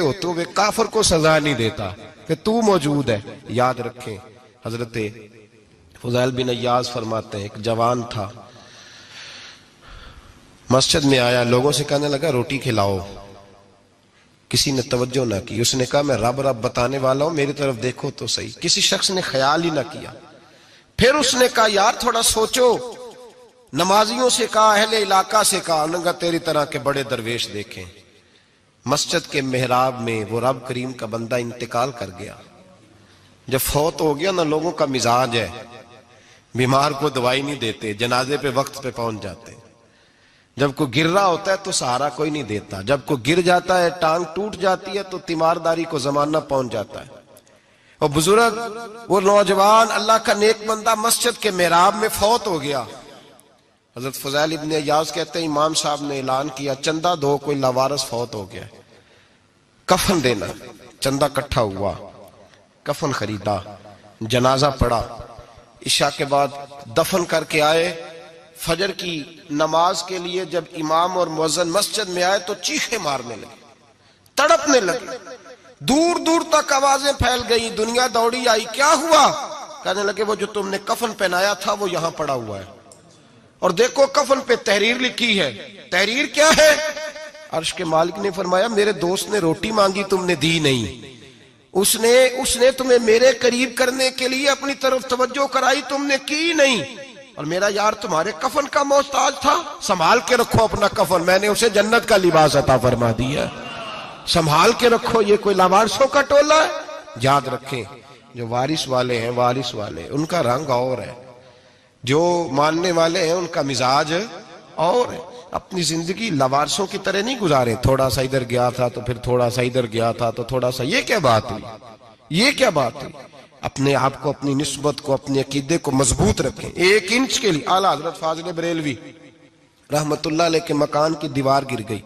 ہوتے ہوئے کافر کو سزا نہیں دیتا کہ تو موجود ہے. یاد رکھیں حضرت فضیل بن عیاض فرماتے ہیں ایک جوان تھا، مسجد میں آیا، لوگوں سے کہنے لگا روٹی کھلاؤ. کسی نے توجہ نہ کی. اس نے کہا میں رب رب بتانے والا ہوں، میری طرف دیکھو تو صحیح. کسی شخص نے خیال ہی نہ کیا. پھر اس نے کہا یار تھوڑا سوچو. نمازیوں سے کہا، اہل علاقہ سے کہا، انہوں نے کہا تیری طرح کے بڑے درویش دیکھیں. مسجد کے محراب میں وہ رب کریم کا بندہ انتقال کر گیا. جب فوت ہو گیا نا، لوگوں کا مزاج ہے بیمار کو دوائی نہیں دیتے، جنازے پہ وقت پہ پہنچ جاتے. جب کوئی گر رہا ہوتا ہے تو سہارا کوئی نہیں دیتا. جب کوئی گر جاتا ہے، ٹانگ ٹوٹ جاتی ہے، تو تیمارداری کو زمانہ پہنچ جاتا ہے. اور بزرگ، وہ نوجوان اللہ کا نیک بندہ مسجد کے محراب میں فوت ہو گیا. حضرت فضیل ابن عیاض کہتے ہیں امام صاحب نے اعلان کیا چندہ دو، کوئی لاوارث فوت ہو گیا، کفن دینا. چندہ کٹھا ہوا، کفن خریدا، جنازہ پڑا. عشاء کے بعد دفن کر کے آئے. فجر کی نماز کے لیے جب امام اور مؤذن مسجد میں آئے تو چیخیں مارنے لگے، تڑپنے لگے. دور دور تک آوازیں پھیل گئی. دنیا دوڑی آئی. کیا ہوا؟ کہنے لگے وہ جو تم نے کفن پہنایا تھا وہ یہاں پڑا ہوا ہے، اور دیکھو کفن پہ تحریر لکھی ہے. تحریر کیا ہے؟ عرش کے مالک نے فرمایا میرے دوست نے روٹی مانگی، تم نے دی نہیں. اس نے تمہیں میرے قریب کرنے کے لیے اپنی طرف توجہ کرائی، تم نے کی نہیں. اور میرا یار تمہارے کفن کا محتاج تھا، سنبھال کے رکھو اپنا کفن، میں نے اسے جنت کا لباس عطا فرما دیا. سنبھال کے رکھو، یہ کوئی لاوارثوں کا ٹولہ ہے. یاد رکھیں جو وارث والے ہیں، وارث والے ان کا رنگ اور ہے، جو ماننے والے ہیں ان کا مزاج اور ہے. اپنی زندگی لاوارثوں کی طرح نہیں گزارے. تھوڑا سا ادھر گیا تھا تو پھر تھوڑا سا ادھر گیا تھا تو تھوڑا سا. یہ کیا بات ہوئی؟ یہ کیا بات ہوئی؟ اپنے آپ کو، اپنی نسبت کو، اپنے عقیدے کو مضبوط رکھیں. 1 انچ کے لیے اعلیٰ حضرت فاضل بریلوی رحمت اللہ علیہ کے مکان کی دیوار گر گئی.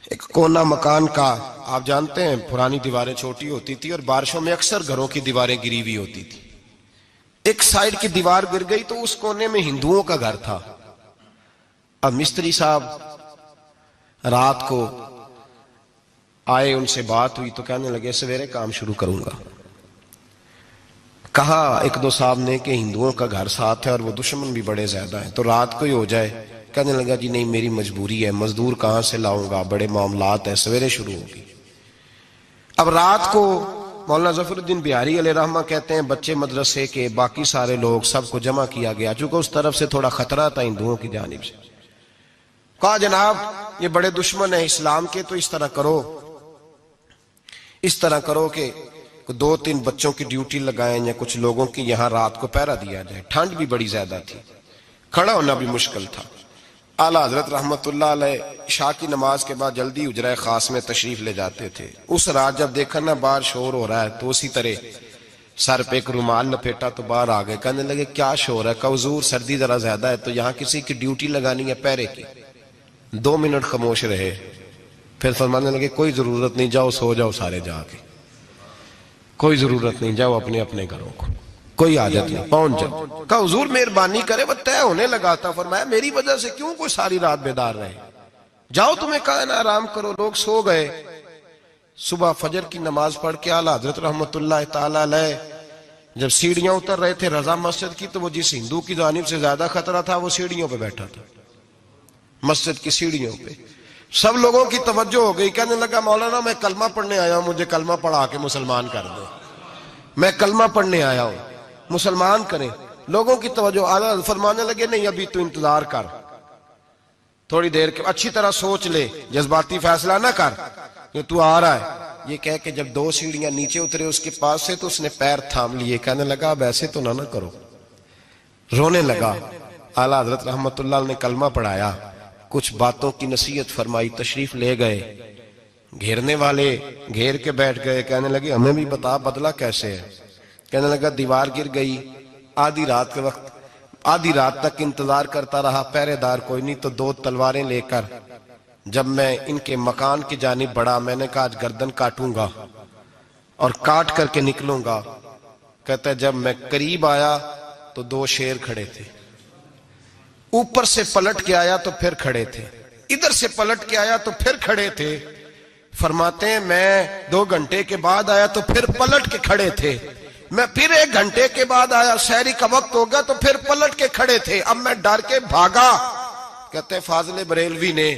ایک کونا مکان کا، آپ جانتے ہیں پرانی دیواریں چھوٹی ہوتی تھی اور بارشوں میں اکثر گھروں کی دیواریں گری ہوئی ہوتی تھی. ایک سائیڈ کی دیوار گر گئی تو اس کونے میں ہندوؤں کا گھر تھا. اب مستری صاحب رات کو آئے، ان سے بات ہوئی تو کہنے لگے سویرے کام شروع کروں گا. کہا 1-2 صاحب نے کہ ہندوؤں کا گھر ساتھ ہے اور وہ دشمن بھی بڑے زیادہ ہیں، تو رات کو ہی ہو جائے. کہنے لگا جی نہیں میری مجبوری ہے، مزدور کہاں سے لاؤں گا، بڑے معاملات ہیں، سویرے شروع ہوگی. اب رات کو مولانا ظفر الدین بہاری علیہ رحمہ کہتے ہیں بچے مدرسے کے، باقی سارے لوگ، سب کو جمع کیا گیا. چونکہ اس طرف سے تھوڑا خطرہ تھا ہندوؤں کی جانب سے. کہا جناب یہ بڑے دشمن ہیں اسلام کے، تو اس طرح کرو کہ 2-3 بچوں کی ڈیوٹی لگائیں یا کچھ لوگوں کی یہاں رات کو پہرا دیا جائے. ٹھنڈ بھی بڑی زیادہ تھی، کھڑا ہونا بھی مشکل تھا. اعلیٰ حضرت رحمت اللہ علیہ عشاء کی نماز کے بعد جلدی حجرہ خاص میں تشریف لے جاتے تھے. اس رات جب دیکھا نا باہر شور ہو رہا ہے تو اسی طرح سر پہ ایک رومال لپیٹا تو باہر آ گئے. کہنے لگے کیا شور ہے؟ کہ حضور سردی ذرا زیادہ ہے تو یہاں کسی کی ڈیوٹی لگانی ہے پہرے کی. 2 منٹ خاموش رہے، پھر فرمانے لگے کوئی ضرورت نہیں، جاؤ سو جاؤ سارے جا کے، کوئی ضرورت نہیں، جاؤ اپنے اپنے گھروں کو، کوئی حاجت نہیں، پہنچ جاؤ. کہا حضور مہربانی کرے، وہ طے ہونے لگا تھا. فرمایا میری وجہ سے کیوں کوئی ساری رات بیدار رہے، جاؤ تمہیں کہا نا آرام کرو. لوگ سو گئے. صبح فجر کی نماز پڑھ کے اعلیٰ حضرت رحمت اللہ تعالی علیہ جب سیڑھیاں اتر رہے تھے رضا مسجد کی، تو وہ جس ہندو کی جانب سے زیادہ خطرہ تھا وہ سیڑھیوں پہ بیٹھا تھا، مسجد کی سیڑھیوں پہ. سب لوگوں کی توجہ ہو گئی. کہنے لگا مولانا میں کلمہ پڑھنے آیا ہوں، مجھے کلمہ پڑھا کے مسلمان کر دو، میں کلمہ پڑھنے آیا ہوں، مسلمان کریں. لوگوں کی توجہ. اعلیٰ فرمانے لگے نہیں ابھی تو انتظار کر، تھوڑی دیر کے اچھی طرح سوچ لے، جذباتی فیصلہ نہ کر کہ تو آ رہا ہے. یہ کہہ کے جب 2 سیڑھیاں نیچے اترے اس کے پاس سے تو اس نے پیر تھام لیے. کہنے لگا اب ایسے تو نہ کرو، رونے لگا. اعلیٰ حضرت رحمت اللہ نے کلمہ پڑھایا، کچھ باتوں کی نصیحت فرمائی، تشریف لے گئے. گھیرنے والے گھیر کے بیٹھ گئے. کہنے لگے ہمیں بھی بتا بدلہ کیسے ہے. کہنے لگا دیوار گر گئی، آدھی رات کے وقت، آدھی رات تک انتظار کرتا رہا، پہرے دار کوئی نہیں، تو 2 تلواریں لے کر جب میں ان کے مکان کی جانب بڑھا، میں نے کہا آج گردن کاٹوں گا اور کاٹ کر کے نکلوں گا. کہتا ہے جب میں قریب آیا تو 2 شیر کھڑے تھے، اوپر سے پلٹ کے آیا تو پھر کھڑے تھے، ادھر سے پلٹ کے آیا تو پھر کھڑے تھے. فرماتے ہیں میں 2 گھنٹے کے بعد آیا تو پھر پلٹ کے کھڑے تھے، میں پھر 1 گھنٹے کے بعد آیا، سحری کا وقت ہو گیا تو پھر پلٹ کے کھڑے تھے، اب میں ڈر کے بھاگا۔ کہتے ہیں فاضل بریلوی نے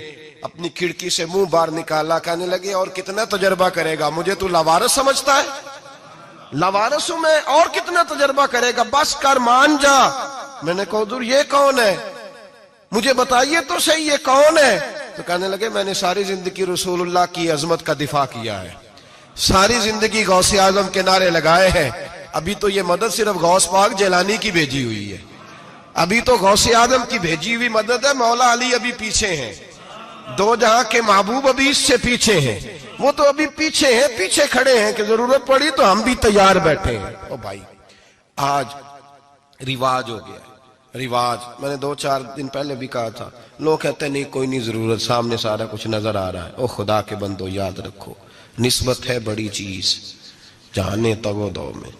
اپنی کھڑکی سے منہ باہر نکالا، کہنے لگے اور کتنا تجربہ کرے گا، مجھے تو لاوارث سمجھتا ہے؟ لاوارث ہوں میں، اور کتنا تجربہ کرے گا، بس کر مان جا۔ میں نے کہا حضور یہ کون ہے، مجھے بتائیے تو صحیح یہ کون ہے؟ تو کہنے لگے میں نے ساری زندگی رسول اللہ کی عظمت کا دفاع کیا ہے، ساری زندگی غوث اعظم کے نعرے لگائے ہیں، ابھی تو یہ مدد صرف غوث پاک جیلانی کی بھیجی ہوئی ہے، ابھی تو غوث اعظم کی بھیجی ہوئی مدد ہے، مولا علی ابھی پیچھے ہیں، 2 جہاں کے محبوب ابھی اس سے پیچھے ہیں، وہ تو ابھی پیچھے ہیں، پیچھے کھڑے ہیں کہ ضرورت پڑی تو ہم بھی تیار بیٹھے ہیں۔ او بھائی آج رواج ہو گیا، رواج، میں نے 2-4 دن پہلے بھی کہا تھا، لوگ کہتے ہیں نہیں کوئی نہیں ضرورت، سامنے سارا کچھ نظر آ رہا ہے۔ او خدا کے بندو یاد رکھو، نسبت ہے بڑی چیز، جانے تگو دو میں،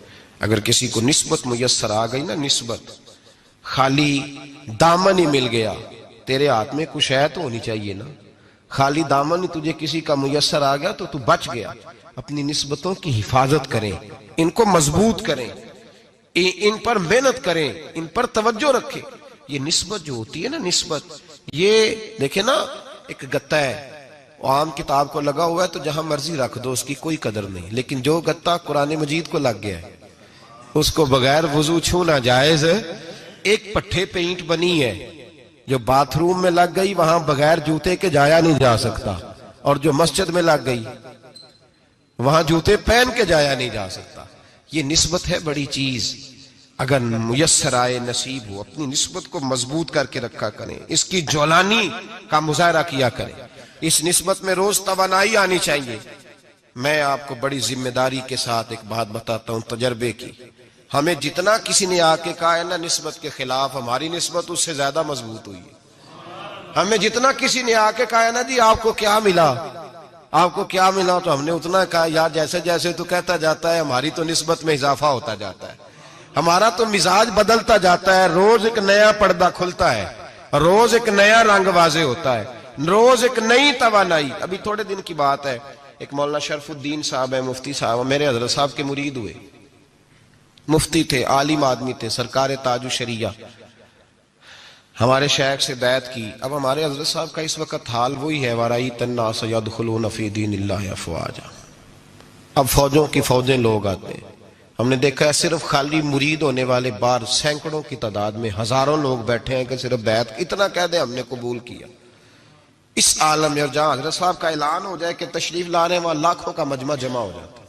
اگر کسی کو نسبت میسر آ گئی نا، نسبت، خالی دامن ہی مل گیا، تیرے ہاتھ میں کچھ ہے تو ہونی چاہیے نا، خالی دامن ہی تجھے کسی کا میسر آ گیا تو بچ گیا۔ اپنی نسبتوں کی حفاظت کریں، ان کو مضبوط کریں، ان پر محنت کریں، ان پر توجہ رکھیں۔ یہ نسبت جو ہوتی ہے نا، نسبت، یہ دیکھیں نا، ایک گتا ہے عام کتاب کو لگا ہوا ہے تو جہاں مرضی رکھ دو، اس کی کوئی قدر نہیں، لیکن جو گتا قرآن مجید کو لگ گیا ہے اس کو بغیر وضو چھونا جائز ہے۔ ایک پٹھے پہ اینٹ بنی ہے جو باتھ روم میں لگ گئی، وہاں بغیر جوتے کے جایا نہیں جا سکتا، اور جو مسجد میں لگ گئی وہاں جوتے پہن کے جایا نہیں جا سکتا۔ یہ نسبت ہے بڑی چیز، اگر میسر آئے نصیب ہو، اپنی نسبت کو مضبوط کر کے رکھا کریں، اس کی جولانی کا مظاہرہ کیا کریں، اس نسبت میں روز توانائی آنی چاہیے۔ میں آپ کو بڑی ذمہ داری کے ساتھ ایک بات بتاتا ہوں تجربے کی، ہمیں جتنا کسی نے آ کے کہا ہے نا نسبت کے خلاف، ہماری نسبت اس سے زیادہ مضبوط ہوئی ہے۔ ہمیں جتنا کسی نے آ کے کہا ہے نا جی آپ کو کیا ملا، آپ کو کیا ملا، تو ہم نے اتنا کہا یار جیسے جیسے تو کہتا جاتا ہے ہماری تو نسبت میں اضافہ ہوتا جاتا ہے، ہمارا تو مزاج بدلتا جاتا ہے، روز ایک نیا پردہ کھلتا ہے، روز ایک نیا رنگ واضح ہوتا ہے، روز ایک نئی توانائی۔ ابھی تھوڑے دن کی بات ہے، ایک مولانا شرف الدین صاحب ہے، مفتی صاحب، میرے حضرت صاحب کے مرید ہوئے، مفتی تھے، عالم آدمی تھے، سرکار تاج الشریعہ، ہمارے شیخ سے بیعت کی۔ اب ہمارے حضرت صاحب کا اس وقت حال وہی ہے، وَرَأَيْتَ النَّاسَ يَدْخُلُونَ فِي دِينِ اللَّهِ أَفْوَاجًا، اب فوجوں کی فوجیں لوگ آتے ہیں۔ ہم نے دیکھا ہے صرف خالی مرید ہونے والے بار سینکڑوں کی تعداد میں ہزاروں لوگ بیٹھے ہیں کہ صرف بیعت اتنا کہہ دیں ہم نے قبول کیا۔ اس عالم میں، اور جہاں حضرت صاحب کا اعلان ہو جائے کہ تشریف لا رہے ہیں، وہاں لاکھوں کا مجمع جمع ہو جاتا ہے،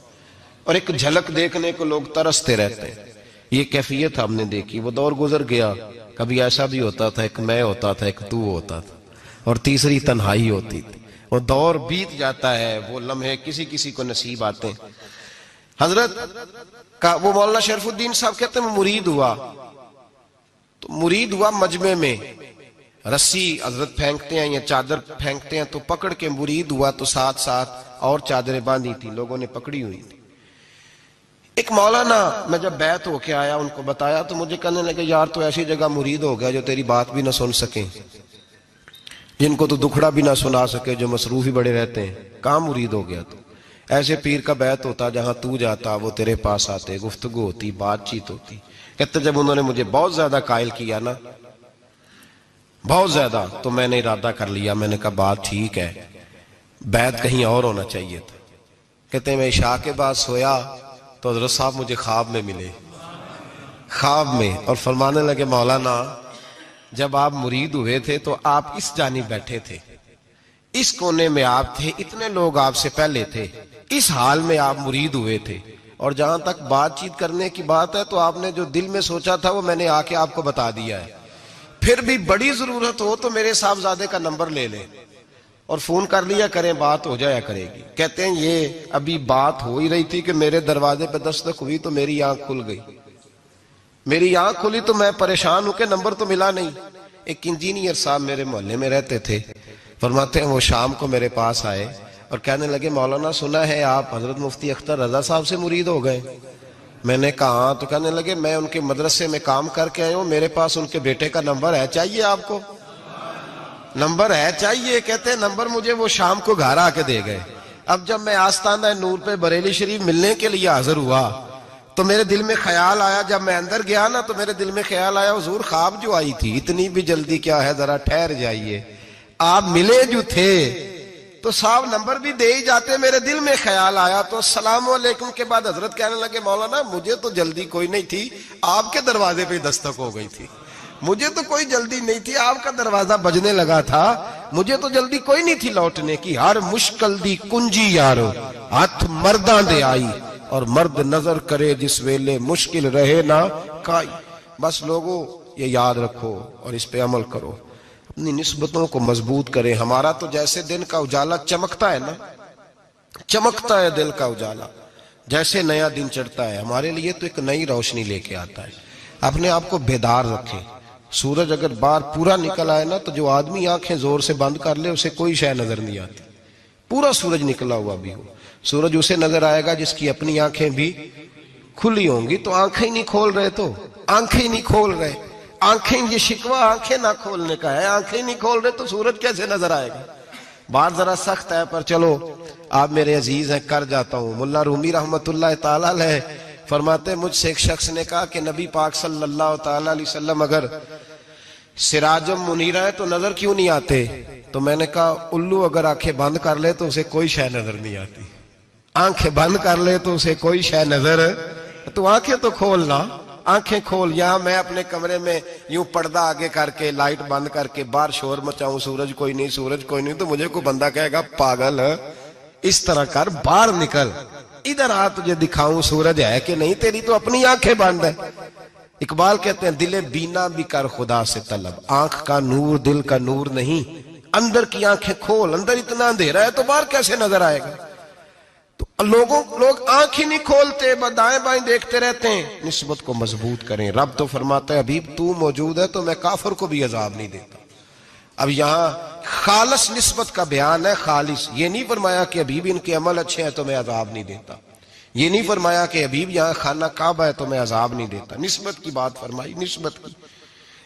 اور ایک جھلک دیکھنے کو لوگ ترستے رہتے ہیں۔ یہ کیفیت ہم نے دیکھی، وہ دور گزر گیا، کبھی ایسا بھی ہوتا تھا ایک میں ہوتا تھا، ایک تو ہوتا تھا، اور تیسری تنہائی ہوتی تھی۔ وہ دور بیت جاتا ہے، وہ لمحے کسی کسی کو نصیب آتے ہیں۔ حضرت کا وہ مولانا شرف الدین صاحب کہتے ہیں مرید ہوا، تو مرید ہوا مجمع میں، رسی حضرت پھینکتے ہیں یا چادر پھینکتے ہیں تو پکڑ کے مرید ہوا، تو ساتھ ساتھ اور چادریں باندھی تھی، لوگوں نے پکڑی ہوئی تھی۔ ایک مولانا، میں جب بیعت ہو کے آیا ان کو بتایا تو مجھے کہنے لگے یار تو ایسی جگہ مرید ہو گیا جو تیری بات بھی نہ سن سکیں، جن کو تو دکھڑا بھی نہ سنا سکے، جو مصروف ہی بڑے رہتے ہیں، کہاں مرید ہو گیا تو؟ ایسے پیر کا بیعت ہوتا جہاں تو جاتا، وہ تیرے پاس آتے، گفتگو ہوتی، بات چیت ہوتی۔ کہتے جب انہوں نے مجھے بہت زیادہ قائل کیا نا، بہت زیادہ، تو میں نے ارادہ کر لیا، میں نے کہا بات ٹھیک ہے، بیعت کہیں اور ہونا چاہیے تھا۔ کہتے ہیں میں عشاء کے بعد سویا تو حضرت صاحب مجھے خواب میں ملے، خواب میں، اور فرمانے لگے مولانا جب آپ مرید ہوئے تھے تو آپ اس جانب بیٹھے تھے، اس کونے میں آپ تھے، اتنے لوگ آپ سے پہلے تھے، اس حال میں آپ مرید ہوئے تھے، اور جہاں تک بات چیت کرنے کی بات ہے تو آپ نے جو دل میں سوچا تھا وہ میں نے آ کے آپ کو بتا دیا ہے، پھر بھی بڑی ضرورت ہو تو میرے صاحبزادے کا نمبر لے لیں اور فون کر لیا کریں، بات ہو جایا کرے گی۔ کہتے ہیں یہ ابھی بات ہو ہی رہی تھی کہ میرے دروازے پہ دستک ہوئی تو میری آنکھ کھل گئی، میری آنکھ کھلی تو میں پریشان ہوں کہ نمبر تو ملا نہیں۔ ایک انجینئر صاحب میرے محلے میں رہتے تھے، فرماتے ہیں وہ شام کو میرے پاس آئے اور کہنے لگے مولانا سنا ہے آپ حضرت مفتی اختر رضا صاحب سے مرید ہو گئے؟ میں نے کہا ہاں، تو کہنے لگے میں ان کے مدرسے میں کام کر کے آئے ہوں، میرے پاس ان کے بیٹے کا نمبر ہے، چاہیے آپ کو؟ نمبر ہے چاہیے؟ کہتے ہیں نمبر مجھے وہ شام کو گھر آ کے دے گئے، اب جب میں آستانہ نور پہ بریلی شریف ملنے کے لیے حاضر ہوا تو میرے دل میں خیال آیا، جب میں اندر گیا نا تو میرے دل میں خیال آیا حضور خواب جو آئی تھی اتنی بھی جلدی کیا ہے، ذرا ٹھہر جائیے، آپ ملے جو تھے تو صاحب نمبر بھی دے ہی جاتے۔ میرے دل میں خیال آیا تو السلام علیکم کے بعد حضرت کہنے لگے مولانا مجھے تو جلدی کوئی نہیں تھی، آپ کے دروازے پہ دستک ہو گئی تھی، مجھے تو کوئی جلدی نہیں تھی، آپ کا دروازہ بجنے لگا تھا، مجھے تو جلدی کوئی نہیں تھی لوٹنے کی۔ ہر مشکل دی کنجی یارو ہاتھ مرداں دے آئی، اور مرد نظر کرے جس ویلے مشکل رہے نہ کائی۔ بس لوگوں یہ یاد رکھو اور اس پہ عمل کرو، اپنی نسبتوں کو مضبوط کریں۔ ہمارا تو جیسے دن کا اجالا چمکتا ہے نا، چمکتا ہے دل کا اجالا، جیسے نیا دن چڑھتا ہے ہمارے لیے تو ایک نئی روشنی لے کے آتا ہے۔ اپنے آپ کو بیدار رکھیں۔ سورج اگر باہر پورا نکل آئے نا تو جو آدمی آنکھیں زور سے بند کر لے اسے کوئی شے نظر نہیں آتی، پورا سورج نکلا ہوا بھی ہو۔ سورج اسے نظر آئے گا جس کی اپنی آنکھیں بھی کھلی ہوں گی، تو آنکھیں نہیں کھول رہے، تو آنکھیں نہیں کھول رہے، آنکھیں، یہ شکوہ آنکھیں نہ کھولنے کا ہے، آنکھیں نہیں کھول رہے تو سورج کیسے نظر آئے گا؟ بات ذرا سخت ہے پر چلو آپ میرے عزیز ہیں کر جاتا ہوں۔ ملا رومی رحمت اللہ تعالی علیہ فرماتے مجھ سے ایک شخص نے کہا کہ نبی پاک صلی اللہ تعالی علیہ وسلم اگر سراجم منیرہ ہے تو نظر کیوں نہیں آتے؟ تو میں نے کہا الو اگر آنکھیں بند کر لے تو اسے کوئی شے نظر نہیں آتی، آنکھیں بند کر لے تو اسے کوئی شے نظر، تو آنکھیں تو کھولنا، آنکھیں کھول۔ یہاں میں اپنے کمرے میں یوں پردہ آگے کر کے لائٹ بند کر کے باہر شور مچاؤں، سورج کوئی نہیں، سورج کوئی نہیں، تو مجھے کوئی بندہ کہے گا پاگل اس طرح کر، باہر نکل، ادھر آ تجھے دکھاؤں سورج ہے کہ نہیں، تیری تو اپنی آنکھیں بند ہے۔ اقبال کہتے ہیں دل بینا بھی کر خدا سے طلب، آنکھ کا نور دل کا نور نہیں، اندر کی آنکھیں کھول، اندر اتنا اندھیرا ہے تو باہر کیسے نظر آئے گا؟ تو لوگ آنکھ ہی نہیں کھولتے، دائیں بائیں دیکھتے رہتے ہیں۔ نسبت کو مضبوط کریں۔ رب تو فرماتا ہے حبیب تو موجود ہے تو میں کافر کو بھی عذاب نہیں دیتا۔ اب یہاں خالص نسبت کا بیان ہے، خالص، یہ نہیں فرمایا کہ حبیب ان کے عمل اچھے ہیں تو میں عذاب نہیں دیتا، یہ نہیں فرمایا کہ حبیب یہاں خانہ کعبہ ہے تو میں عذاب نہیں دیتا، نسبت کی بات فرمائی، نسبت کی۔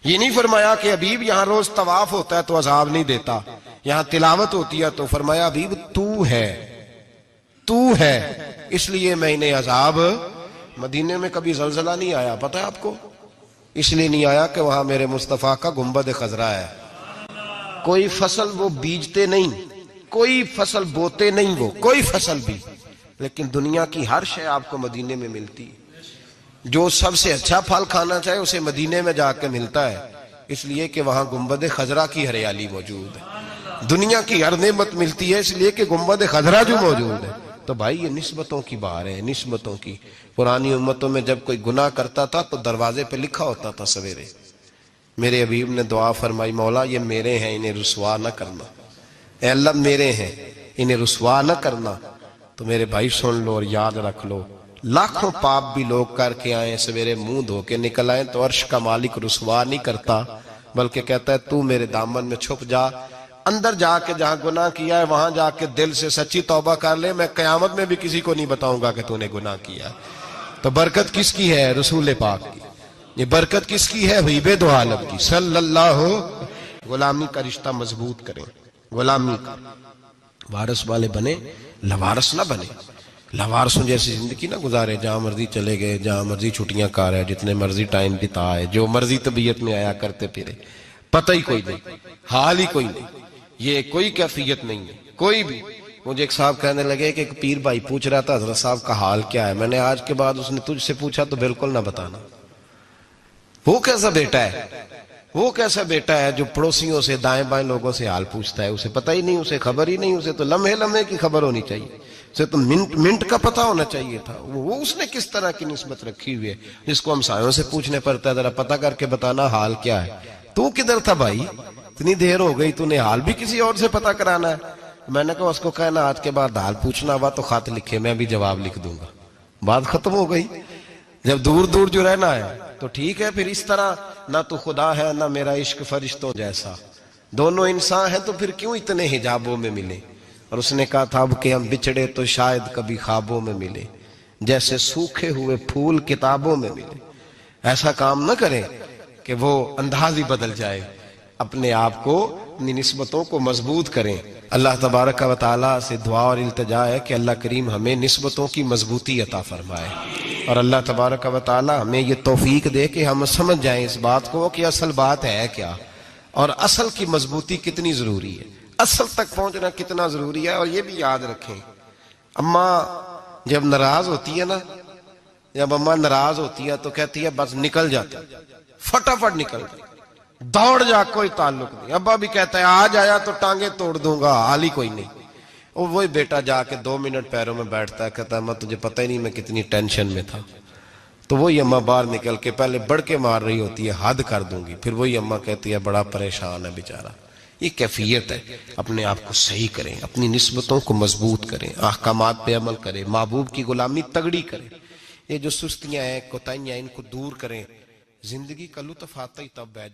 یہ نہیں فرمایا کہ حبیب یہاں روز طواف ہوتا ہے تو عذاب نہیں دیتا، یہاں تلاوت ہوتی ہے تو فرمایا حبیب تو ہے اس لیے میں انہیں عذاب۔ مدینے میں کبھی زلزلہ نہیں آیا، پتہ ہے آپ کو؟ اس لیے نہیں آیا کہ وہاں میرے مصطفیٰ کا گنبد خضرا ہے۔ کوئی فصل وہ بیجتے نہیں، کوئی فصل بوتے نہیں، وہ کوئی فصل بھی، لیکن دنیا کی ہر شے آپ کو مدینے میں ملتی ہے۔ جو سب سے اچھا پھل کھانا چاہے اسے مدینے میں جا کے ملتا ہے، اس لیے کہ وہاں گنبد خضرا کی ہریالی موجود ہے۔ دنیا کی ہر نعمت ملتی ہے اس لیے کہ گنبد خضرا جو موجود ہے۔ تو بھائی یہ نسبتوں کی بات ہے، نسبتوں کی۔ پرانی امتوں میں جب کوئی گناہ کرتا تھا تو دروازے پہ لکھا ہوتا تھا سویرے، میرے حبیب نے دعا فرمائی مولا یہ میرے ہیں انہیں رسوا نہ کرنا، اے اللہ میرے ہیں انہیں رسوا نہ کرنا۔ تو میرے بھائی سن لو اور یاد رکھ لو، لاکھوں پاپ بھی لوگ کر کے آئیں، سویرے منہ دھو کے نکل آئیں تو عرش کا مالک رسوا نہیں کرتا، بلکہ کہتا ہے تو میرے دامن میں چھپ جا، اندر جا کے جہاں گناہ کیا ہے وہاں جا کے دل سے سچی توبہ کر لے، میں قیامت میں بھی کسی کو نہیں بتاؤں گا کہ تو نے گناہ کیا ہے۔ تو برکت کس کی ہے؟ رسول پاک کی۔ یہ برکت کس کی ہے؟ حبیب دو عالم کی صلی اللہ۔ غلامی کا رشتہ مضبوط کریں، غلامی کا، وارث والے بنے، لوارث نہ بنے۔ لوارثوں جیسی زندگی نہ گزارے، جہاں مرضی چلے گئے، جہاں مرضی چھٹیاں کار ہے، جتنے مرضی ٹائم بتائے، جو مرضی طبیعت میں آیا کرتے پھرے، پتہ ہی کوئی نہیں، حال ہی کوئی نہیں، یہ کوئی کیفیت نہیں ہے کوئی بھی۔ مجھے ایک صاحب کہنے لگے کہ ایک پیر بھائی پوچھ رہا تھا حضرت صاحب کا حال کیا ہے؟ میں نے آج کے بعد اس نے تجھ سے پوچھا تو بالکل نہ بتانا۔ وہ کیسا بیٹا ہے، وہ کیسا بیٹا ہے جو پڑوسیوں سے دائیں بائیں لوگوں سے حال پوچھتا ہے؟ اسے پتہ ہی نہیں، اسے خبر ہی نہیں، اسے تو لمحے لمحے کی خبر ہونی چاہیے، اسے تو منٹ کا پتہ ہونا چاہیے تھا۔ وہ اس نے کس طرح کی نسبت رکھی ہوئی ہے جس کو ہم سایوں سے پوچھنے پڑتا ہے ذرا پتہ کر کے بتانا حال کیا ہے۔ تو کدھر تھا بھائی؟ اتنی دیر ہو گئی، تو نے حال بھی کسی اور سے پتہ کرانا ہے؟ میں نے کہا اس کو کہنا آج کے بعد حال پوچھنا ہوا تو خط لکھے، میں بھی جواب لکھ دوں گا، بات ختم ہو گئی۔ جب دور دور جو رہنا ہے تو ٹھیک ہے، پھر اس طرح نہ تو خدا ہے نہ میرا عشق فرشتوں جیسا، دونوں انسان ہیں تو پھر کیوں اتنے حجابوں میں ملے؟ اور اس نے کہا تھا اب کہ ہم بچھڑے تو شاید کبھی خوابوں میں ملے، جیسے سوکھے ہوئے پھول کتابوں میں ملے۔ ایسا کام نہ کریں کہ وہ انداز ہی بدل جائے، اپنے آپ کو، اپنی نسبتوں کو مضبوط کریں۔ اللہ تبارک و تعالیٰ سے دعا اور التجا ہے کہ اللہ کریم ہمیں نسبتوں کی مضبوطی عطا فرمائے، اور اللہ تبارک و تعالیٰ ہمیں یہ توفیق دے کہ ہم سمجھ جائیں اس بات کو کہ اصل بات ہے کیا، اور اصل کی مضبوطی کتنی ضروری ہے، اصل تک پہنچنا کتنا ضروری ہے۔ اور یہ بھی یاد رکھیں، اماں جب ناراض ہوتی ہے نا، جب اماں ناراض ہوتی ہے تو کہتی ہے بس نکل جاتا، فٹافٹ نکل جاتا، دوڑ جا، کوئی تعلق نہیں۔ ابا بھی کہتا ہے آج آیا تو ٹانگیں توڑ دوں گا، حال ہی کوئی نہیں۔ وہی بیٹا جا کے 2 منٹ پیروں میں بیٹھتا ہے، کہتا ہے اماں تجھے پتہ ہی نہیں میں کتنی ٹینشن میں تھا۔ تو وہی اماں باہر نکل کے پہلے بڑھ کے مار رہی ہوتی ہے، حد کر دوں گی، پھر وہی اماں کہتی ہے بڑا پریشان ہے بیچارہ۔ یہ کیفیت ہے، اپنے آپ کو صحیح کریں، اپنی نسبتوں کو مضبوط کریں، احکامات پہ عمل کریں، محبوب کی غلامی تگڑی کریں۔ یہ جو سستیاں ہیں، کوتاہیاں ہیں، ان کو دور کریں۔ زندگی کا لطف آتا ہی تب ہے